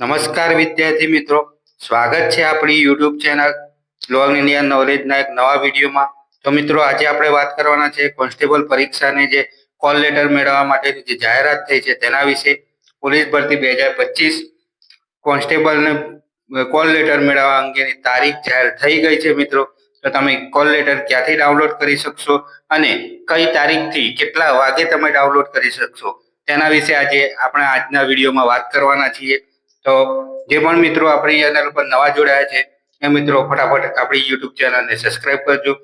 નમસ્કાર વિદ્યાર્થી મિત્રો, સ્વાગત છે આપણી યુટ્યુબ ચેનલ લોંગ ઇન્ડિયન નોલેજના એક નવા વિડીયોમાં. તો મિત્રો, આજે આપણે વાત કરવાના છે કોન્સ્ટેબલ પરીક્ષાની જે કોલ લેટર મેળવવા માટેની જે જાહેરાત થઈ છે તેના વિશે. પોલીસ ભરતી 2025 કોન્સ્ટેબલને કોલ લેટર મેળવવા અંગેની તારીખ જાહેર થઈ ગઈ છે મિત્રો. તો તમે કોલ લેટર ક્યાંથી ડાઉનલોડ કરી શકશો અને કઈ તારીખથી કેટલા વાગે તમે ડાઉનલોડ કરી શકશો તેના વિશે આજે આપણે આજના વિડીયોમાં વાત કરવાના છીએ. તો જે પણ મિત્રો આપણી ચેનલ પર નવા જોડાયા છે એ મિત્રો ફટાફટ આપણી યુટ્યુબ ચેનલને સબસ્ક્રાઇબ કરજો.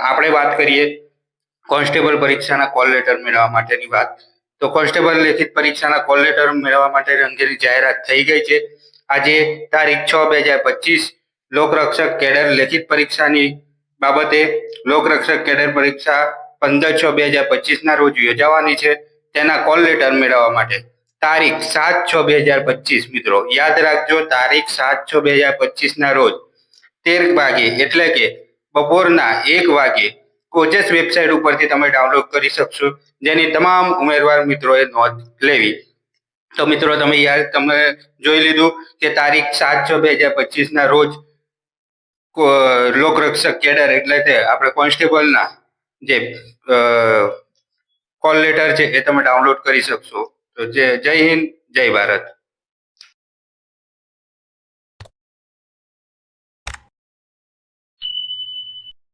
આપણે વાત કરીએ કોન્સ્ટેબલ પરીક્ષાના કોલ લેટર મેળવવા માટેની વાત. તો કોન્સ્ટેબલ લેખિત પરીક્ષાના કોલ લેટર મેળવવા માટે અંગેની જાહેરાત થઈ ગઈ છે. આજે તારીખ 6/2025 લોકરક્ષક કેડર લેખિત પરીક્ષાની બાબતે લોકરક્ષક કેડર પરીક્ષા 15/6/2025 ના રોજ યોજાવાની છે. તેના કોલ લેટર મેળવવા માટે તારીખ 7/6/2025 મિત્રો યાદ રાખજો, તારીખ 7/6/2025 ના રોજ 13 વાગે એટલે કે બપોરના 1 વાગે કોચેસ વેબસાઇટ ઉપરથી તમે ડાઉનલોડ કરી શકશો, જેની તમામ ઉમેદવાર મિત્રોએ નોંધ લેવી. તો મિત્રો, તમે જોઈ લીધું કે તારીખ 7/6/2025 ના રોજ લોકરક્ષક કેડર એટલે કે આપણે કોન્સ્ટેબલના જે કોલ લેટર છે એ તમે ડાઉનલોડ કરી શકશો. તો જય હિન્દ, જય ભારત.